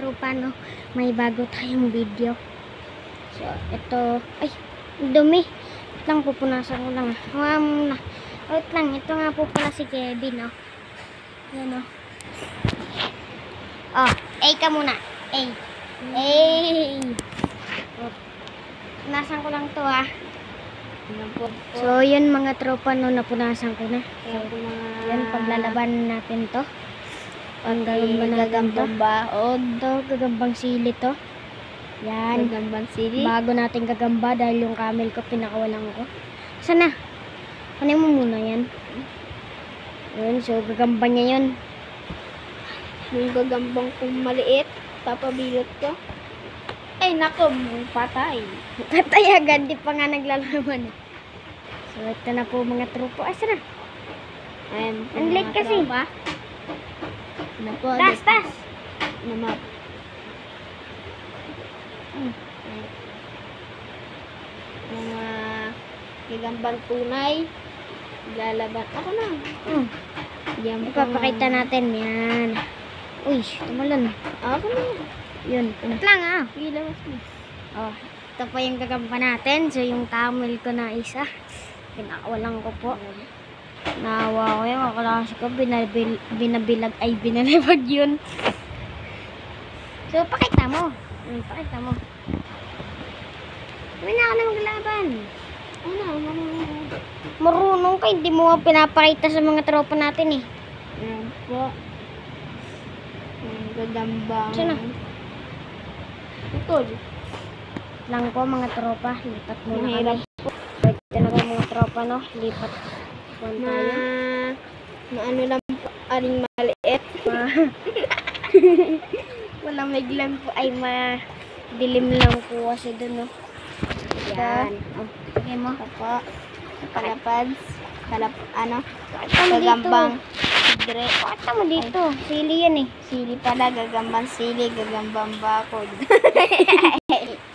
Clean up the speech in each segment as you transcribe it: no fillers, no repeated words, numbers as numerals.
tropa, no? May bago tayong video. So, ito, ay, dumi. Wait lang, pupunasan ko lang. Wait lang, ito nga po pala si Kevin, no? Yan, no? Oh, A ka muna. A. Oh, punasan ko lang to, ha? So, yun mga tropa, no? Napunasan ko na. Yan, paglalaban natin to. Gagambang baod. Ito, gagambang sili to. Yan. Gagambang sili. Bago natin gagamba dahil yung camel ko pinakawalan ko. Sana? Kanin mo muna yan. Yun, so gagamba niya yun. Yung gagambang kong maliit, papabilot ko. Ay, nako, patay. Patay agad, di pa nga naglalaman. So, ito na po mga tropo. Ay, sana? Ayan, Ang late kasi. Ano po? Tas! Namap. Mga gagambang tunay. Lalaban. Ako na. Yan po. Ipapakita natin. Yan. Uy, tumalon. Ako na. Yun. Wait lang, ah. Ilawas mo. Oh, ito po yung gagamba natin. So, yung camel ko na isa. Pinakawalan ko po. Naawa ko yung kaklase ko. Binabilag ay binalibag yun. So, pakita mo. Pakita mo. Sabi na ako na maglaban. Marunong ka. Hindi mo nga pinapakita sa mga tropa natin eh. Ayan po. Gagambang. Sino? Utol. Lang po mga tropa. Lipat muna Mahirap kami. Ito na po mga tropa, no? Lipat. Na ano lang po, aring maliit. Walang maglan po ay dilim lang po kasi dun, no? Yan. Okay mo. Opo. Kalapads. Ano Gagambang dito? sidre. Pakita mo dito. Sili yan eh. Sili pala, gagambang sili, gagambang bakod.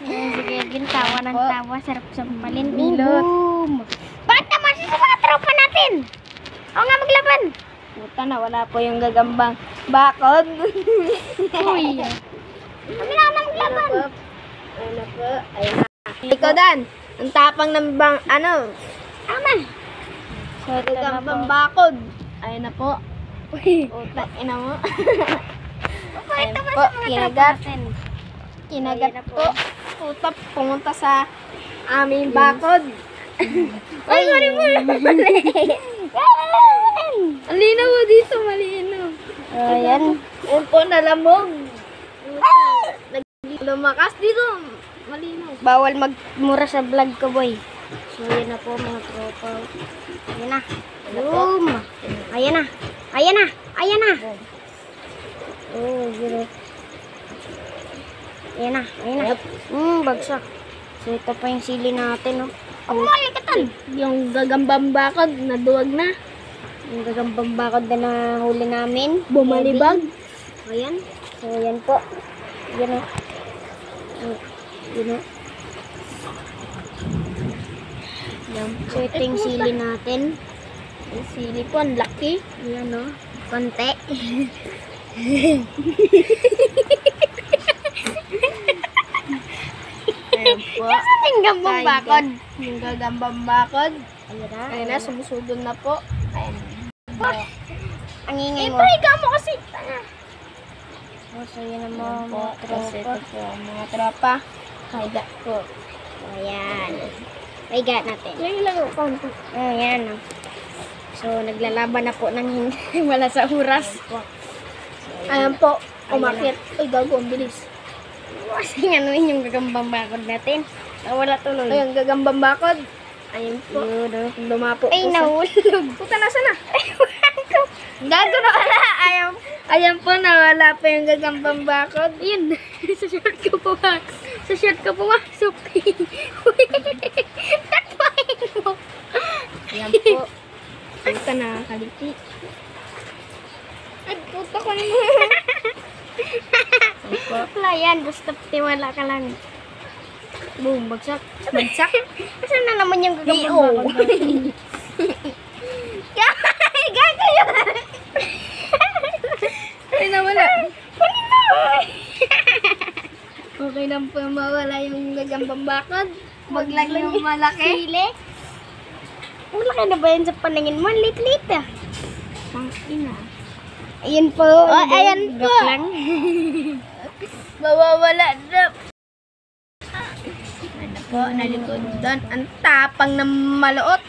Yan, sige, gintawa ng tawa. Sarap sa palin. Bilot. Boom! Bakit naman sa mga tropa natin? Oo nga, maglaban. Puta na, wala po yung gagambang bakod. Uy. Kami na maglaban. Ano po? Ayun na. Ikaw, Dan. Ang tapang ng bang, ano? Tama. So, gagambang bakod. Ayun na po. Utak, ina mo. Ayun po, kinagat. Kinagat po. Utap, pumunta sa aming bakod. Ay, sorry mo. Ang linaw mo dito, malinaw. Ayan. Ayun po, nalamog. Lumakas dito. Malinaw. Bawal magmura sa vlog ko, boy. So, yan na po mga tropa. Ayan na. Boom! Ayan na. Ayan na. Ayan na. Oh, yun. Ayan na. Ayan na. Bagsak. So, ito pa yung sili natin, no? Oh, malikatan! Yung gagambang bakod, naduwag na. Yung gagambang bakod na nahuli namin. Bumalibag. Ayan. So, yan po. Yan o. Yan o. Yan. So, ito yung sili natin. Yung sili po, ang laki. Yan o. Konti. Ayan po. Kasi yung gambang bakod. Yung gagambang bakod. Ayan na. Ayan na, sumusugod na po. Ayan. Ang ingay mo. Ipahiga mo kasi. So, yan ang mga Po, kasi tropa. ito po, mga tropa. Higa po. Ayan. Paiga natin. Yung lang yung konti. Ayan. O. So, naglalaban na po ng hindi wala sa oras. Ayan po, umakit. Ay, gago, ang bilis. Kasi ano yun yung gagambang bakod natin. Wala tuloy. Ayan, gagambang bakod. Ayun po. Lumapo Ay, po sa... nahulog. Puta, nasa na? Gago na wala. Ayan po, nawala pa yung gagambang bakod. Yun. Sa short ko pumasok. Sa short ko pumasok. Takpahin mo. Ayan po. Puta, nakakaliti. Ay, puta ko naman. Wala yan. Basta tiwala ka lang. Boom, bagsak. Bagsak. Kasi na naman yung gagambang B.O. bakod natin. Gago yun. Ay, nawala. Okay lang po mawala yung gagambang bakod. Wag lang yung malaki. Sili. Malaki na ba yan sa paningin mo? Lit-lit ah. Ang ina. Ayan po. Oh, ayan po. Joke lang. Mawawala na. Ano po, nalikodan. Ang tapang ng maluot.